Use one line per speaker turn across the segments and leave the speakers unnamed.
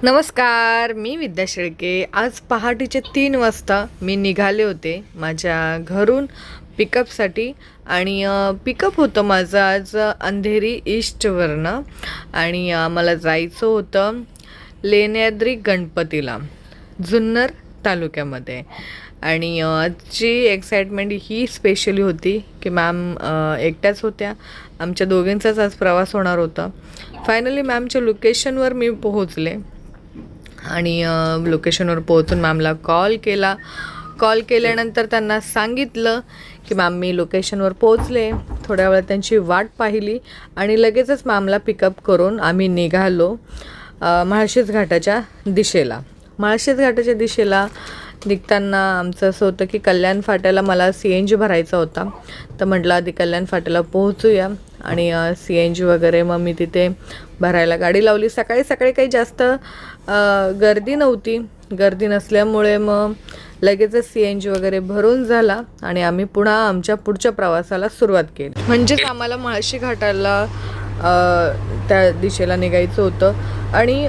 नमस्कार, मी विद्या शेळके. आज पहाटेचे 3 वाजता मी निघाले होते माझ्या घरून पिकअपसाठी आणि पिकअप होतं माझं आज अंधेरी ईस्टवरनं आणि मला जायचं होतं लेण्याद्री गणपतीला जुन्नर तालुक्यामध्ये. आणि आजची एक्साइटमेंट ही स्पेशली होती की मॅम एकट्याच होत्या. आमच्या दोघींचाच आज प्रवास होणार होता. फायनली मॅमच्या लोकेशनवर मी पोहोचले आणि लोकेशनवर पोहोचून मॅमला कॉल केल्यानंतर त्यांना सांगितलं की मॅम मी लोकेशनवर पोहोचले. थोड्या वेळात त्यांची वाट पाहिली आणि लगेचच मॅमला पिकअप करून आम्ही निघालो म्हाळशेज घाटाच्या दिशेला. निघताना आमचं असं होतं की कल्याण फाट्याला मला CNG भरायचा होता. तर म्हटलं आधी कल्याण फाट्याला पोहोचूया आणि CNG वगैरे मग मी तिथे भरायला गाडी लावली. सकाळी काही जास्त गर्दी नव्हती. गर्दी नसल्यामुळे मग लगेचच CNG वगैरे भरून झाला आणि आम्ही पुन्हा आमच्या पुढच्या प्रवासाला सुरुवात केली. म्हणजेच आम्हाला म्हाळशी घाटाला त्या दिशेला निघायचं होतं आणि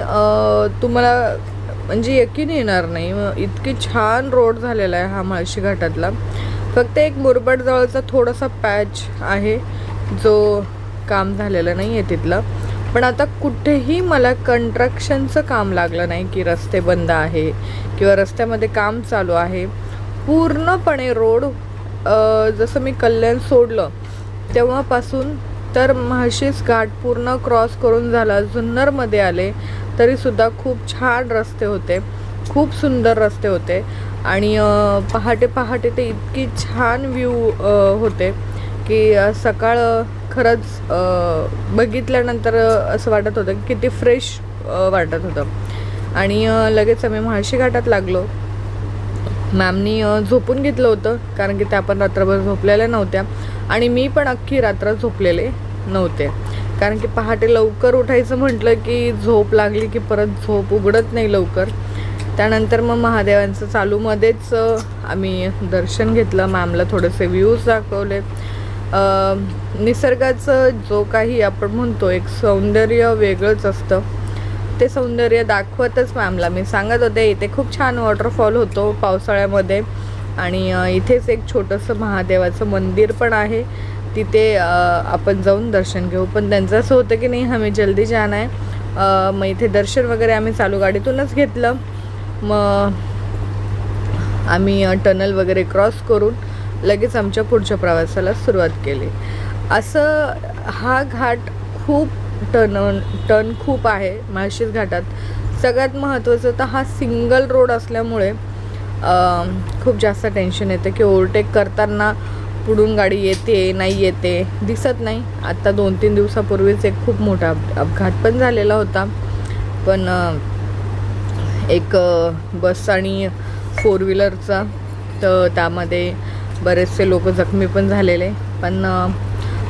तुम्हाला म्हणजे यकीन येणार नाही, इतकी छान रोड झालेला आहे हा म्हाळशी घाटातला. फक्त एक मुरबाड जवळचा थोडासा पॅच आहे जो काम झालेलं नाही आहे तिथलं. पण आता कुठेही मला कन्स्ट्रक्शनचं काम लागलं नाही की रस्ते बंद आहे किंवा रस्त्यामध्ये काम चालू आहे. पूर्णपणे रोड जसं मी कल्याण सोडलं तेव्हापासून तर म्हाळशेज घाट पूर्ण क्रॉस करून झाला, जुन्नरमध्ये आले तरीसुद्धा खूप छान रस्ते होते, खूप सुंदर रस्ते होते. आणि पहाटे ते इतकी छान व्ह्यू होते की सकाळ खरंच बघितल्यानंतर असं वाटत होतं की किती फ्रेश वाटत होतं. आणि लगेच आम्ही म्हाळशी घाटात लागलो. मॅमनी झोपून घेतलं होतं कारण की त्या पण रात्रभर झोपलेल्या नव्हत्या आणि मी पण अख्खी रात्र झोपलेले नव्हते. कारण की पहाटे लवकर उठायचं म्हटलं की झोप लागली की परत झोप उघडत नाही लवकर. त्यानंतर मग महादेवांचं चालूमध्येच आम्ही दर्शन घेतलं. मॅमला थोडेसे व्ह्यूज दाखवले. निसर्गाचं जो काही आपण म्हणतो एक सौंदर्य वेगळंच असतं, ते सौंदर्य दाखवतच मॅमला मी सांगत होते. इथे खूप छान वॉटरफॉल होतो पावसाळ्यामध्ये आणि इथेच एक छोटंसं महादेवाचं मंदिर पण आहे, तिथे आपण जाऊन दर्शन घेऊ. पण त्यांचं असं होतं की नाही हमें जल्दी जाना आहे. मग इथे दर्शन वगैरे आम्ही चालू गाडीतूनच घेतलं. मग आम्ही टनल वगैरे क्रॉस करून लगेच आमच्या पुढच्या प्रवासाला सुरुवात केली. असं हा घाट खूप टर्न खूप आहे म्हाळशेज घाटात. सगळ्यात महत्त्वाचं तर हा सिंगल रोड असल्यामुळे खूप जास्त टेन्शन येतं की ओव्हरटेक करताना पुढून गाडी येते नाही येते दिसत नाही. आता 2-3 दिवसापूर्वीच एक खूप मोठा अपघात पण झालेला होता. पण एक बस आणि 4 व्हीलरचा, तर त्यामध्ये बरेचसे लोक जखमी पण झालेले. पण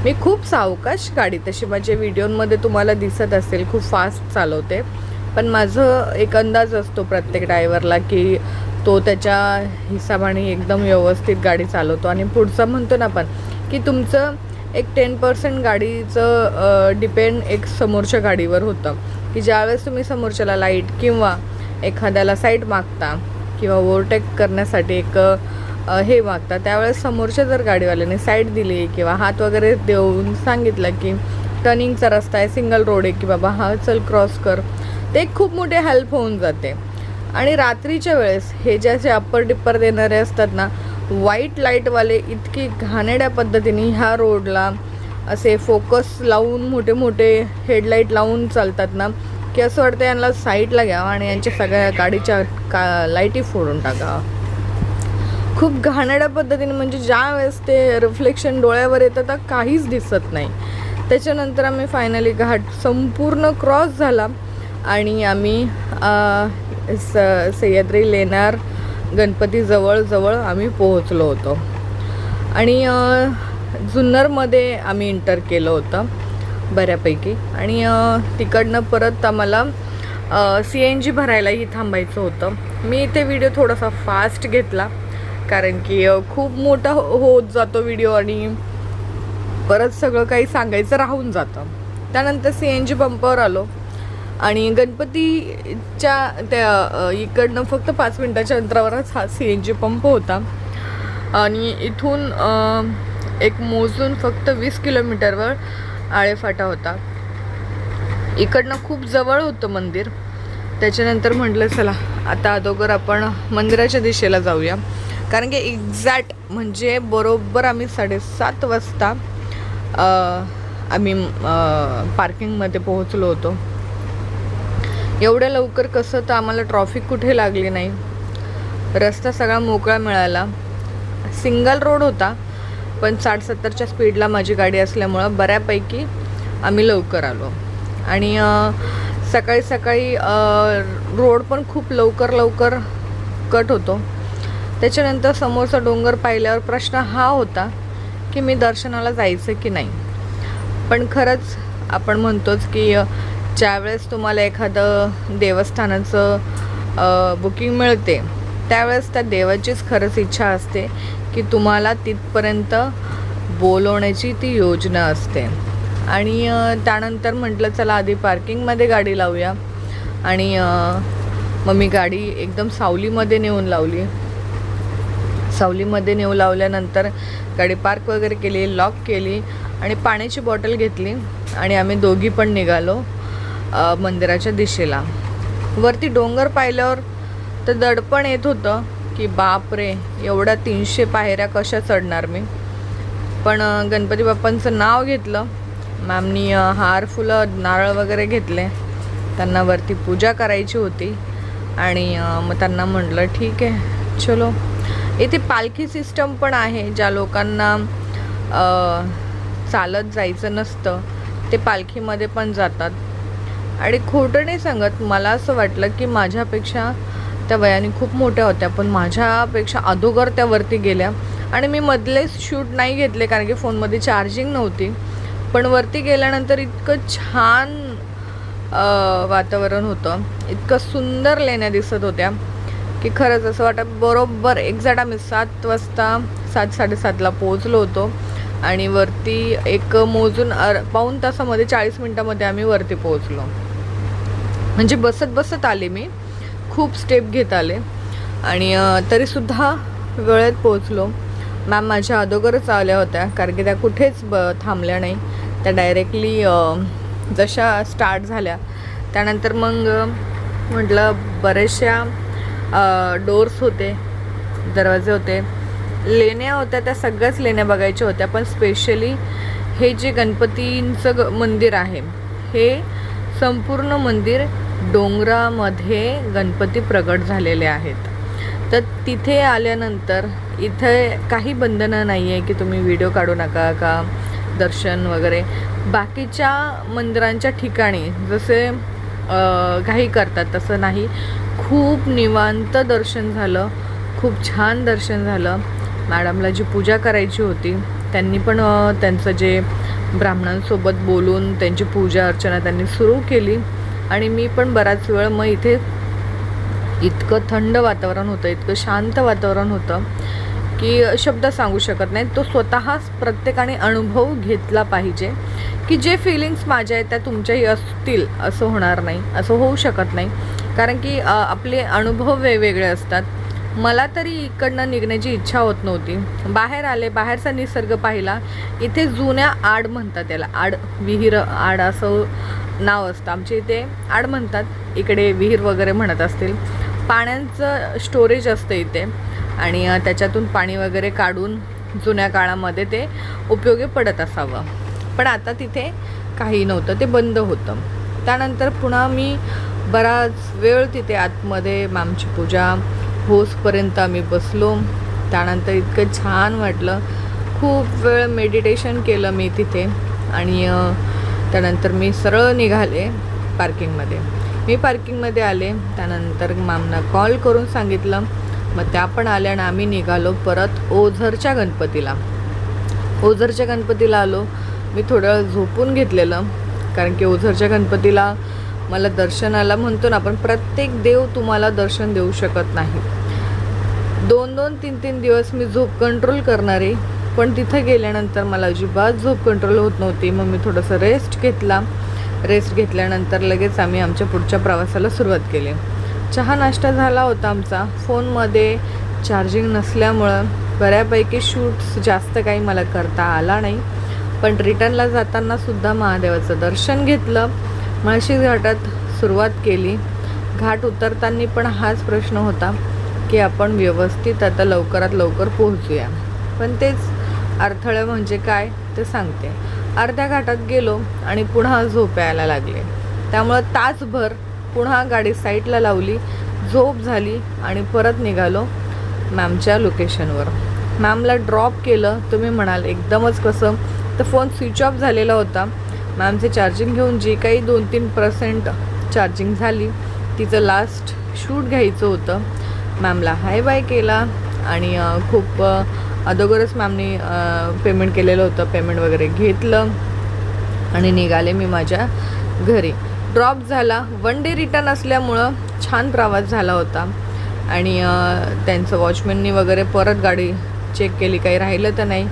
मी खूप सावकाश गाडी, तशी माझ्या व्हिडिओमध्ये तुम्हाला दिसत असेल खूप फास्ट चालवते. पण माझं एक अंदाज असतो प्रत्येक ड्रायव्हरला की तो त्याच्या हिसाबाने एकदम व्यवस्थित गाडी चालवतो. आणि पुढचं म्हणतो ना आपण की तुमचं एक 10% गाडीचं डिपेंड एक समोरच्या गाडीवर होतं की ज्यावेळेस तुम्ही समोरच्याला लाईट किंवा एखाद्याला साईड मागता किंवा ओव्हरटेक करण्यासाठी एक हे मागता, त्यावेळेस समोरच्या जर गाडीवाल्याने साईड दिली किंवा हात वगैरे देऊन सांगितलं की टर्निंगचा रस्ता आहे, सिंगल रोड आहे की बाबा हा चल क्रॉस कर, ते खूप मोठे हेल्प होऊन जाते. आणि रात्रीच्या वेळेस हे जे असे अप्पर डिप्पर देणारे असतात ना व्हाईट लाईटवाले, इतकी घाणेड्या पद्धतीने ह्या रोडला असे फोकस लावून मोठे हेडलाईट लावून चालतात ना की असं वाटतं यांना साईडला घ्यावं आणि यांच्या सगळ्या गाडीच्या लाईटी फोडून टाकावं. खूप घाणेड्या पद्धतीने, म्हणजे ज्या वेळेस ते रिफ्लेक्शन डोळ्यावर येतं तर काहीच दिसत नाही. त्याच्यानंतर आम्ही फायनली घाट संपूर्ण क्रॉस झाला आणि आम्ही सह्याद्री लेणार गणपती जवळ आम्ही पोहोचलो होतो. आणि जुन्नरमध्ये आम्ही इंटर केलं होतं बऱ्यापैकी. आणि तिकडनं परत आम्हाला CNG भरायलाही थांबायचं होतं. मी इथे व्हिडिओ थोडासा फास्ट घेतला कारण की खूप मोठा होत जातो व्हिडिओ आणि परत सगळं काही सांगायचं राहून जातं. त्यानंतर CNG पंपावर आलो आणि गणपतीच्या त्या इकडनं फक्त 5 मिनिटाच्या अंतरावरच हा CNG पंप होता आणि इथून एक मोजून फक्त 20 किलोमीटरवर आळेफाटा होता. इकडनं खूप जवळ होतं मंदिर. त्याच्यानंतर म्हटलं चला आता अगोदर आपण मंदिराच्या दिशेला जाऊया, कारण की एक्झॅक्ट म्हणजे बरोबर आम्ही 7:30 वाजता आम्ही पार्किंगमध्ये पोहोचलो होतो. एवढ्या लवकर कसं तर आम्हाला ट्रॉफिक कुठे लागली नाही, रस्ता सगळा मोकळा मिळाला. सिंगल रोड होता पण 60-70च्या स्पीडला माझी गाडी असल्यामुळं बऱ्यापैकी आम्ही लवकर आलो. आणि सकाळी सकाळी रोड पण खूप लवकर कट होतो. त्याच्यानंतर समोरचा डोंगर पाहिल्यावर प्रश्न हा होता की मी दर्शनाला जायचं की नाही. पण खरंच आपण म्हणतोच की ज्यावेळेस तुम्हाला एखादं देवस्थानाचं बुकिंग मिळते त्यावेळेस त्या देवाचीच खरंच इच्छा असते की तुम्हाला तिथपर्यंत बोलवण्याची ती योजना असते. आणि त्यानंतर म्हटलं चला आधी पार्किंगमध्ये गाडी लावूया. आणि मग मी गाडी एकदम सावलीमध्ये नेऊन लावली. सावलीमध्ये नेऊन लावल्यानंतर गाडी पार्क वगैरे केली, लॉक केली आणि पाण्याची बॉटल घेतली आणि आम्ही दोघी पण निघालो मंदिराच्या दिशेला. वरती डोंगर पाहिल्यावर तर दडपण येत होतं की बापरे एवढ्या 300 पायऱ्या कशा चढणार मी. पण गणपती बाप्पांचं नाव घेतलं. मॅमनी हार, फुलं, नारळ वगैरे घेतले. त्यांना वरती पूजा करायची होती आणि मग त्यांना म्हटलं ठीक आहे चलो. इथे पालखी सिस्टम पण आहे. ज्या लोकांना चालत जायचं नसतं ते पालखीमध्ये पण जातात. आणि खोटं नाही सांगत, मला असं वाटलं की माझ्यापेक्षा त्या वयाने खूप मोठ्या होत्या, पण माझ्यापेक्षा अगोदर त्या वरती गेल्या. आणि मी मधलेच शूट नाही घेतले कारण की फोनमध्ये चार्जिंग नव्हती. पण वरती गेल्यानंतर इतकं छान वातावरण होतं, इतकं सुंदर लेण्या दिसत होत्या की खरंच असं वाटतं. बरोबर एक्झॅक्ट आम्ही 7 वाजता 7-7:30ला पोहोचलो होतो आणि वरती एक मोजून पाऊण तासामध्ये 40 मिनटामध्ये आम्ही वरती पोहोचलो. म्हणजे बसत आले मी, खूप स्टेप घेत आले आणि तरीसुद्धा वेळेत पोहोचलो. मॅम माझ्या अगोदरच आल्या होत्या कारण की त्या कुठेच थांबल्या नाही. त्या डायरेक्टली जशा स्टार्ट झाल्या त्यानंतर मग म्हटलं बऱ्याचशा डोर्स होते, दरवाजे होते, लेण्या होत्या, त्या सगळ्याच लेण्या बघायच्या होत्या. पण स्पेशली हे जे गणपतींचं मंदिर आहे हे संपूर्ण मंदिर डोंगरामध्ये गणपती प्रगट झालेले आहेत. तर तिथे आल्यानंतर इथे काही बंधनं नाही आहे की तुम्ही व्हिडिओ काढू नका का दर्शन वगैरे. बाकीच्या मंदिरांच्या ठिकाणी जसे काही करतात तसं नाही. खूप निवांत दर्शन झालं, खूप छान दर्शन झालं. मॅडमला जी पूजा करायची होती त्यांनी पण त्यांचं जे ब्राह्मणांसोबत बोलून त्यांची पूजा अर्चना त्यांनी सुरू केली. आणि मी पण बराच वेळ मग इथे इतकं थंड वातावरण होतं, इतकं शांत वातावरण होतं की शब्द सांगू शकत नाही. तो स्वतःच प्रत्येकाने अनुभव घेतला पाहिजे की जे फिलिंग्स माझ्या आहेत त्या तुमच्याही असतील असं होणार नाही, असं होऊ शकत नाही. कारण की आपले अनुभव वेगवेगळे असतात. मला तरी इकडनं निघण्याची इच्छा होत नव्हती. बाहेर आले, बाहेरचा निसर्ग पाहिला. इथे जुन्या आड म्हणतात त्याला, आड विहीर आड असं नाव असतं. आमच्या इथे आड म्हणतात, इकडे विहीर वगैरे म्हणत असतील. पाण्याचं स्टोरेज असतं इथे आणि त्याच्यातून पाणी वगैरे काढून जुन्या काळामध्ये ते उपयोगी पडत असावं. पण आता तिथे काही नव्हतं, ते बंद होतं. त्यानंतर पुन्हा मी बराच वेळ तिथे आतमध्ये मॅमची पूजा होसपर्यंत आम्ही बसलो. त्यानंतर इतकं छान वाटलं, खूप वेळ मेडिटेशन केलं मी तिथे. आणि त्यानंतर मी सरळ निघाले पार्किंगमध्ये. मी पार्किंगमध्ये आले, त्यानंतर मॅमना कॉल करून सांगितलं. मग त्या पण आल्या आणि आम्ही निघालो परत ओझरच्या गणपतीला. ओझरच्या गणपतीला आलो. मी थोडं वेळ झोपून घेतलेलं कारण की ओझरच्या गणपतीला मला दर्शनाला म्हणतो ना आपण, प्रत्येक देव तुम्हाला दर्शन देऊ शकत नाही. 2-2, 3-3 दिवस मी झोप कंट्रोल करणारी, पण तिथं गेल्यानंतर मला अजिबात झोप कंट्रोल होत नव्हती. मग मी थोडंसं रेस्ट घेतला रेस्ट घेतल्यानंतर लगेच आम्ही आमच्या पुढच्या प्रवासाला सुरुवात केली. चहा नाश्ता झाला होता आमचा. फोनमध्ये चार्जिंग नसल्यामुळं बऱ्यापैकी शूट्स जास्त काही मला करता आला नाही. पण रिटर्नला जातानासुद्धा महादेवाचं दर्शन घेतलं. माळशेज घाटात सुरुवात केली. घाट उतरताना पण हाच प्रश्न होता की आपण व्यवस्थित आता लवकरात लवकर पोहोचूया. पण तेच अडथळे म्हणजे काय ते सांगते. अर्ध्या घाटात गेलो आणि पुन्हा झोप यायला लागले. त्यामुळं तासभर पुन्हा गाडी साईडला लावली, झोप झाली आणि परत निघालो मॅमच्या लोकेशनवर. मॅमला ड्रॉप केलं. तुम्ही म्हणाल एकदमच कसं, तर फोन स्विच ऑफ झालेला होता. मॅमचे चार्जिंग घेऊन जी काही 2-3% चार्जिंग झाली, तिचं लास्ट शूट घ्यायचं होतं. मॅमला हाय बाय केला आणि खूप अगोदरच मॅमनी पेमेंट केलेलं होतं. पेमेंट वगैरे घेतलं आणि निघाले मी माझ्या घरी. ड्रॉप झाला. 1 डे रिटर्न असल्यामुळं छान प्रवास झाला होता. आणि त्यांचं वॉचमॅननी वगैरे परत गाडी चेक केली, काही राहिलं तर नाही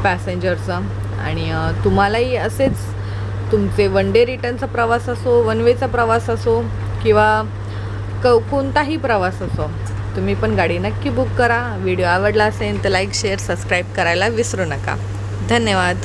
पॅसेंजरचं. आणि तुम्हालाही असेच तुमचे 1 डे रिटर्नचा प्रवास असो, 1 वेचा प्रवास असो किंवा कोणताही प्रवास असो, तुम्ही पण गाडी नक्की बुक करा. व्हिडिओ आवडला असेल तर लाईक, शेअर, सबस्क्राईब करायला विसरू नका. धन्यवाद.